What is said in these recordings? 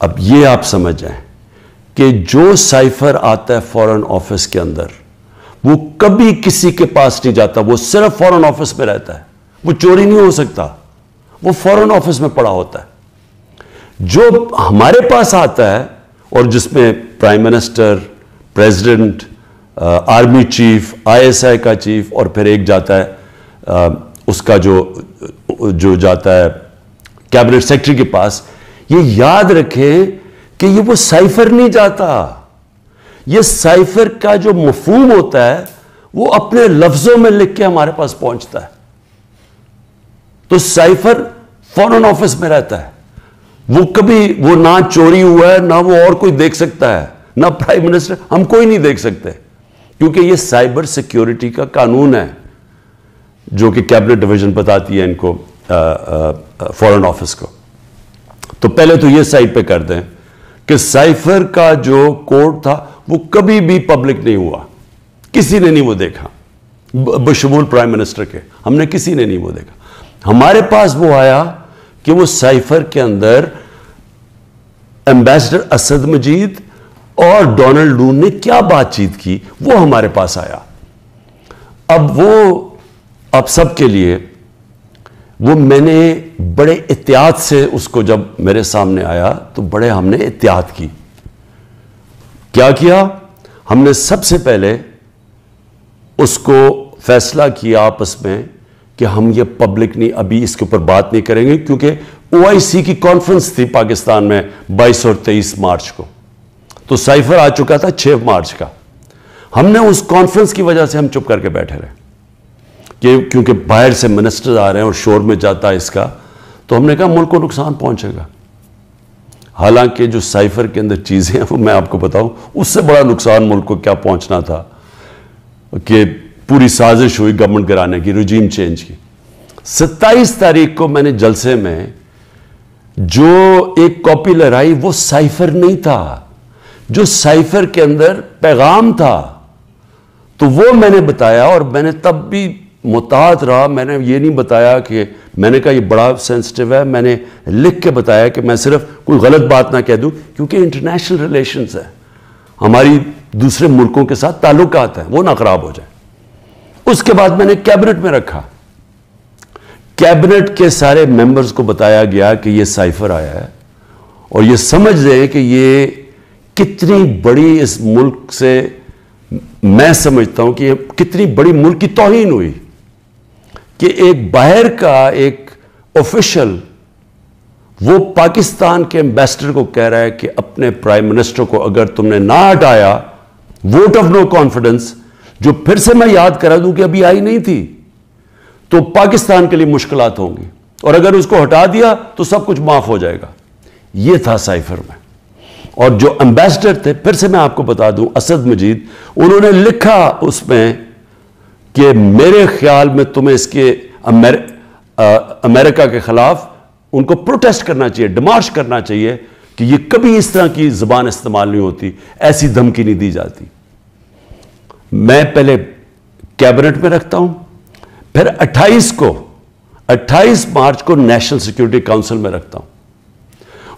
اب یہ آپ سمجھ جائیں کہ جو سائفر آتا ہے فورن آفس کے اندر وہ کبھی کسی کے پاس نہیں جاتا, وہ صرف فورن آفس میں رہتا ہے, وہ چوری نہیں ہو سکتا, وہ فورن آفس میں پڑا ہوتا ہے. جو ہمارے پاس آتا ہے اور جس میں prime minister, president, army chief, ISI کا چیف, اور پھر ایک جاتا ہے اس کا جو جاتا ہے کیبنٹ سیکرٹری کے پاس, یہ یاد رکھیں کہ یہ وہ سائفر نہیں جاتا. یہ سائفر کا جو مفہوم ہوتا ہے وہ اپنے لفظوں میں لکھ کے ہمارے پاس پہنچتا ہے. تو سائفر فورن آفس میں رہتا ہے, وہ کبھی وہ نہ چوری ہوا ہے, نہ وہ اور کوئی دیکھ سکتا ہے, نہ پرائم منسٹر, ہم کوئی نہیں دیکھ سکتے, کیونکہ یہ سائبر سیکیورٹی کا قانون ہے جو کہ کیبنٹ ڈویژن بتاتی ہے ان کو, فورن آفس کو. تو پہلے تو یہ سائٹ پہ کر دیں کہ سائفر کا جو کوڈ تھا وہ کبھی بھی پبلک نہیں ہوا, کسی نے نہیں وہ دیکھا بشمول پرائم منسٹر کے, ہم نے کسی نے نہیں وہ دیکھا. ہمارے پاس وہ آیا کہ وہ سائفر کے اندر ایمبیسڈر اسد مجید اور ڈونلڈ نون نے کیا بات چیت کی, وہ ہمارے پاس آیا. اب وہ آپ سب کے لیے وہ میں نے بڑے احتیاط سے اس کو جب میرے سامنے آیا تو بڑے ہم نے احتیاط کی. کیا کیا ہم نے؟ سب سے پہلے اس کو فیصلہ کیا آپس میں کہ ہم یہ پبلک نہیں, ابھی اس کے اوپر بات نہیں کریں گے, کیونکہ OIC کی کانفرنس تھی پاکستان میں 22 اور 23 مارچ کو, تو سائفر آ چکا تھا 6 مارچ کا. ہم نے اس کانفرنس کی وجہ سے ہم چپ کر کے بیٹھے رہے کیونکہ باہر سے منسٹر آ رہے ہیں اور شور میں جاتا ہے اس کا, تو ہم نے کہا ملک کو نقصان پہنچے گا. حالانکہ جو سائفر کے اندر چیزیں ہیں وہ میں آپ کو بتاؤں, اس سے بڑا نقصان ملک کو کیا پہنچنا تھا کہ پوری سازش ہوئی گورنمنٹ گرانے کی, رجیم چینج کی. 27 تاریخ کو میں نے جلسے میں جو ایک کاپی لہرائی وہ سائفر نہیں تھا, جو سائفر کے اندر پیغام تھا, تو وہ میں نے بتایا. اور میں نے تب بھی محتاط رہا, میں نے یہ نہیں بتایا کہ میں نے کہا یہ بڑا سینسٹیو ہے, میں نے لکھ کے بتایا کہ میں صرف کوئی غلط بات نہ کہہ دوں, کیونکہ انٹرنیشنل ریلیشنز ہیں, ہماری دوسرے ملکوں کے ساتھ تعلقات ہیں, وہ نہ خراب ہو جائیں. اس کے بعد میں نے کیبنٹ میں رکھا, کیبنٹ کے سارے ممبرز کو بتایا گیا کہ یہ سائفر آیا ہے, اور یہ سمجھ رہے کہ یہ کتنی بڑی اس ملک سے, میں سمجھتا ہوں کہ یہ کتنی بڑی ملک کی توہین ہوئی کہ ایک باہر کا ایک آفیشل وہ پاکستان کے ایمبیسڈر کو کہہ رہا ہے کہ اپنے پرائم منسٹر کو اگر تم نے نہ ہٹایا, ووٹ آف نو کانفیڈنس, جو پھر سے میں یاد کرا دوں کہ ابھی آئی نہیں تھی, تو پاکستان کے لیے مشکلات ہوں گی, اور اگر اس کو ہٹا دیا تو سب کچھ معاف ہو جائے گا. یہ تھا سائفر میں. اور جو ایمبیسڈر تھے, پھر سے میں آپ کو بتا دوں, اسد مجید, انہوں نے لکھا اس میں کہ میرے خیال میں تمہیں اس کے امریکہ کے خلاف ان کو پروٹیسٹ کرنا چاہیے, ڈیمارش کرنا چاہیے کہ یہ کبھی اس طرح کی زبان استعمال نہیں ہوتی, ایسی دھمکی نہیں دی جاتی. میں پہلے کیبنٹ میں رکھتا ہوں, پھر 28 مارچ کو نیشنل سیکیورٹی کاؤنسل میں رکھتا ہوں,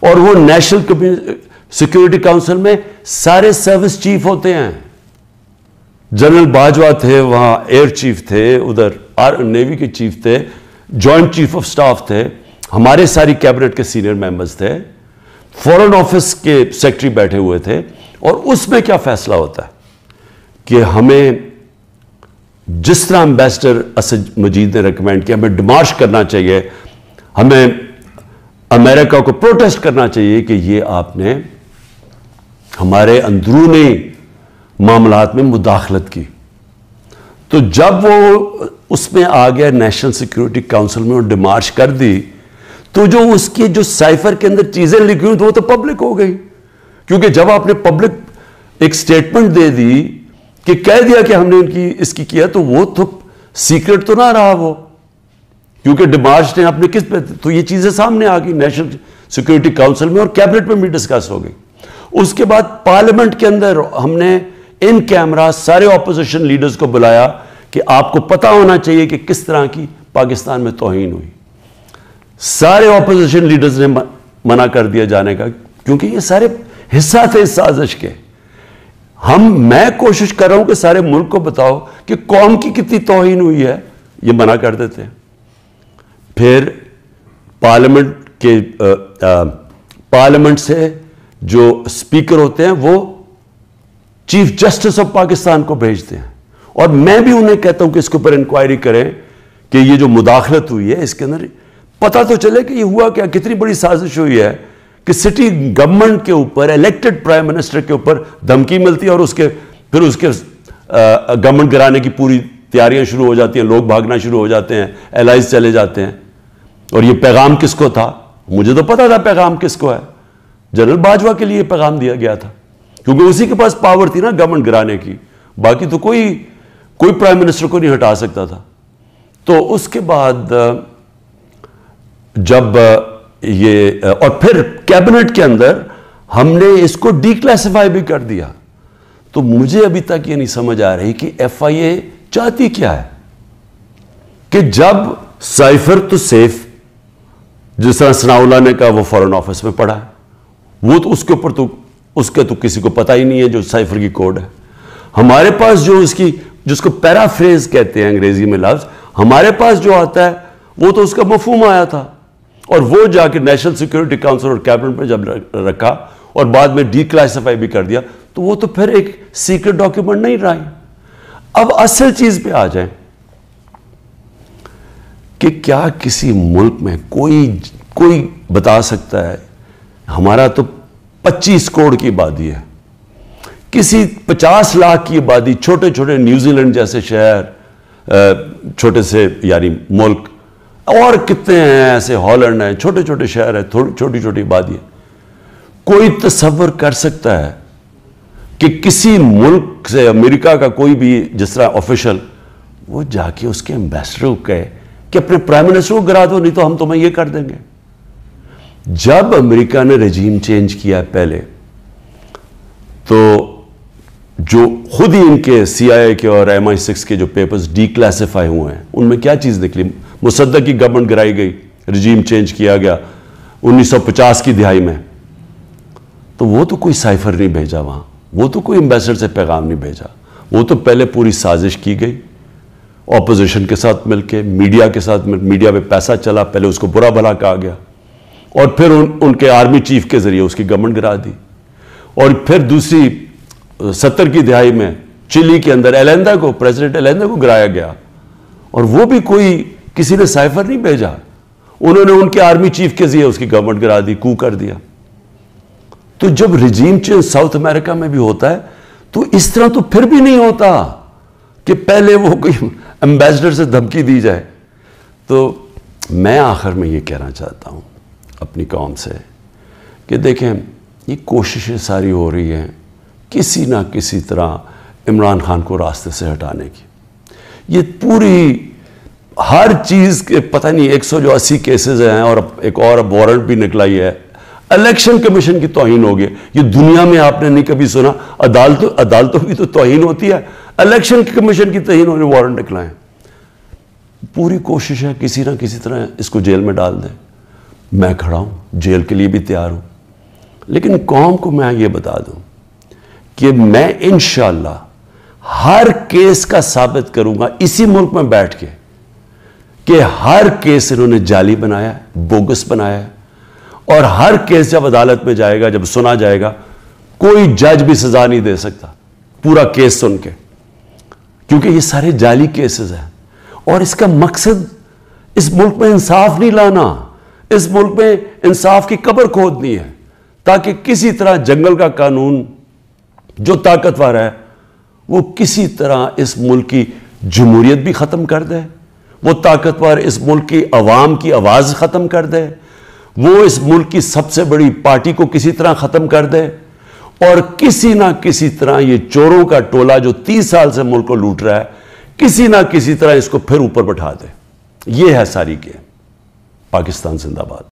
اور وہ نیشنل سیکیورٹی کاؤنسل میں سارے سروس چیف ہوتے ہیں. جنرل باجوہ تھے وہاں, ایئر چیف تھے ادھر, نیوی کے چیف تھے, جوائنٹ چیف آف سٹاف تھے, ہمارے ساری کیبنٹ کے سینئر ممبرز تھے, فورن آفس کے سیکرٹری بیٹھے ہوئے تھے. اور اس میں کیا فیصلہ ہوتا ہے کہ ہمیں جس طرح ایمبیسڈر اسد مجید نے ریکمینڈ کیا, ہمیں ڈیمارش کرنا چاہیے, ہمیں امریکہ کو پروٹیسٹ کرنا چاہیے کہ یہ آپ نے ہمارے اندرونی معاملات میں مداخلت کی. تو جب وہ اس میں آ گیا نیشنل سیکیورٹی کاؤنسل میں اور ڈیمارش کر دی, تو جو اس کی جو سائفر کے اندر چیزیں لکھی ہوئی تو وہ تو پبلک ہو گئی, کیونکہ جب آپ نے پبلک ایک سٹیٹمنٹ دے دی کہ کہہ دیا کہ ہم نے اس کی کیا, تو وہ تو سیکرٹ تو نہ رہا وہ, کیونکہ ڈیمارش نے اپنے کس پہ, تو یہ چیزیں سامنے آ گئی نیشنل سیکیورٹی کاؤنسل میں, اور کیبنٹ میں بھی ڈسکس ہو گئی. اس کے بعد پارلیمنٹ کے اندر ہم نے ان کیمرہ سارے اپوزیشن لیڈرز کو بلایا کہ آپ کو پتا ہونا چاہیے کہ کس طرح کی پاکستان میں توہین ہوئی. سارے اپوزیشن لیڈرز نے منع کر دیا جانے کا, کیونکہ یہ سارے حصہ تھے اس سازش کے. میں کوشش کر رہا ہوں کہ سارے ملک کو بتاؤ کہ قوم کی کتنی توہین ہوئی ہے, یہ منع کر دیتے ہیں. پھر پارلیمنٹ سے جو اسپیکر ہوتے ہیں وہ چیف جسٹس آف پاکستان کو بھیجتے ہیں, اور میں بھی انہیں کہتا ہوں کہ اس کے اوپر انکوائری کریں کہ یہ جو مداخلت ہوئی ہے اس کے اندر پتہ تو چلے کہ یہ ہوا کیا, کتنی بڑی سازش ہوئی ہے کہ سٹی گورنمنٹ کے اوپر, الیکٹڈ پرائم منسٹر کے اوپر دھمکی ملتی ہے, اور پھر اس کے گورنمنٹ گرانے کی پوری تیاریاں شروع ہو جاتی ہیں, لوگ بھاگنا شروع ہو جاتے ہیں, الائز چلے جاتے ہیں. اور یہ پیغام کس کو تھا؟ مجھے تو پتا تھا پیغام کس کو ہے, جنرل باجوہ کے لیے پیغام دیا گیا تھا, کیونکہ اسی کے پاس پاور تھی نا گورنمنٹ گرانے کی, باقی تو کوئی پرائم منسٹر کو نہیں ہٹا سکتا تھا. تو اس کے بعد جب یہ, اور پھر کیبنٹ کے اندر ہم نے اس کو ڈی کلاسیفائی بھی کر دیا. تو مجھے ابھی تک یہ نہیں سمجھ آ رہی کہ ایف آئی اے چاہتی کیا ہے, کہ جب سائفر تو سیف, جس طرح ثناءاللہ نے کہا وہ فورن آفس میں پڑا ہے, وہ تو اس کے اوپر تو اس کا تو کسی کو پتہ ہی نہیں ہے جو سائفر کی کوڈ ہے. ہمارے پاس جو جس کو پیرافریز کہتے ہیں انگریزی میں لفظ, ہمارے پاس جو آتا ہے وہ تو اس کا مفہوم آیا تھا, اور وہ جا کے نیشنل سیکورٹی کاؤنسل اور کیبنٹ میں جب رکھا اور بعد میں ڈی کلاسیفائی بھی کر دیا, تو وہ تو پھر ایک سیکرٹ ڈاکیومنٹ نہیں رہا. اب اصل چیز پہ آ جائیں کہ کیا کسی ملک میں کوئی بتا سکتا ہے, ہمارا تو 25 کروڑ کی آبادی ہے, کسی 50 لاکھ کی آبادی, چھوٹے چھوٹے نیوزی لینڈ جیسے شہر, چھوٹے سے یعنی ملک, اور کتنے ہیں ایسے, ہالینڈ ہیں, چھوٹے چھوٹے شہر ہیں, چھوٹی چھوٹی آبادی ہے. کوئی تصور کر سکتا ہے کہ کسی ملک سے, امریکہ کا کوئی بھی جس طرح آفیشل, وہ جا کے اس کے ایمبیسڈر کو کہے کہ اپنے پرائم منسٹر کو گرا دو, نہیں تو ہم تمہیں یہ کر دیں گے. جب امریکہ نے رجیم چینج کیا پہلے, تو جو خود ہی ان کے سی آئی اے کے اور MI6 کے جو پیپرز ڈی کلاسیفائی ہوئے ہیں, ان میں کیا چیز نکلی؟ مصدق کی گورنمنٹ گرائی گئی, رجیم چینج کیا گیا 1950 کی دہائی میں. تو وہ تو کوئی سائفر نہیں بھیجا وہاں, وہ تو کوئی ایمبیسڈر سے پیغام نہیں بھیجا, وہ تو پہلے پوری سازش کی گئی, اپوزیشن کے ساتھ مل کے, میڈیا کے ساتھ میڈیا پہ پیسہ چلا, پہلے اس کو برا بھلا کہا گیا, اور پھر ان کے آرمی چیف کے ذریعے اس کی گورنمنٹ گرا دی. اور پھر دوسری 70 کی دہائی میں چلی کے اندر ایلیندا کو, پریزیڈنٹ ایلیندا کو گرایا گیا, اور وہ بھی کسی نے سائفر نہیں بھیجا, انہوں نے ان کے آرمی چیف کے ذریعے اس کی گورنمنٹ گرا دی, کو کر دیا. تو جب رجیم چینج ساؤتھ امریکہ میں بھی ہوتا ہے تو اس طرح تو پھر بھی نہیں ہوتا کہ پہلے وہ کوئی ایمبیسڈر سے دھمکی دی جائے. تو میں آخر میں یہ کہنا چاہتا ہوں اپنی قوم سے کہ دیکھیں, یہ کوششیں ساری ہو رہی ہیں کسی نہ کسی طرح عمران خان کو راستے سے ہٹانے کی. یہ پوری ہر چیز کے پتہ نہیں 180 کیسز ہیں, اور ایک اور وارنٹ بھی نکلا ہی ہے. الیکشن کمیشن کی توہین ہوگی, یہ دنیا میں آپ نے نہیں کبھی سنا. عدالتوں کی تو توہین ہوتی ہے, الیکشن کمیشن کی توہین ہونے وارنٹ نکلائیں. پوری کوشش ہے کسی نہ کسی طرح اس کو جیل میں ڈال دیں. میں کھڑا ہوں, جیل کے لیے بھی تیار ہوں, لیکن قوم کو میں یہ بتا دوں کہ میں انشاءاللہ ہر کیس کا ثابت کروں گا اسی ملک میں بیٹھ کے کہ ہر کیس انہوں نے جعلی بنایا ہے, بوگس بنایا ہے, اور ہر کیس جب عدالت میں جائے گا, جب سنا جائے گا, کوئی جج بھی سزا نہیں دے سکتا پورا کیس سن کے, کیونکہ یہ سارے جعلی کیسز ہیں. اور اس کا مقصد اس ملک میں انصاف نہیں لانا, اس ملک میں انصاف کی قبر کھودنی ہے, تاکہ کسی طرح جنگل کا قانون جو طاقتور ہے وہ کسی طرح اس ملک کی جمہوریت بھی ختم کر دے, وہ طاقتور اس ملک کی عوام کی آواز ختم کر دے, وہ اس ملک کی سب سے بڑی پارٹی کو کسی طرح ختم کر دے, اور کسی نہ کسی طرح یہ چوروں کا ٹولہ جو 30 سال سے ملک کو لوٹ رہا ہے, کسی نہ کسی طرح اس کو پھر اوپر بٹھا دے. یہ ہے ساری گیم. پاکستان زندہ باد.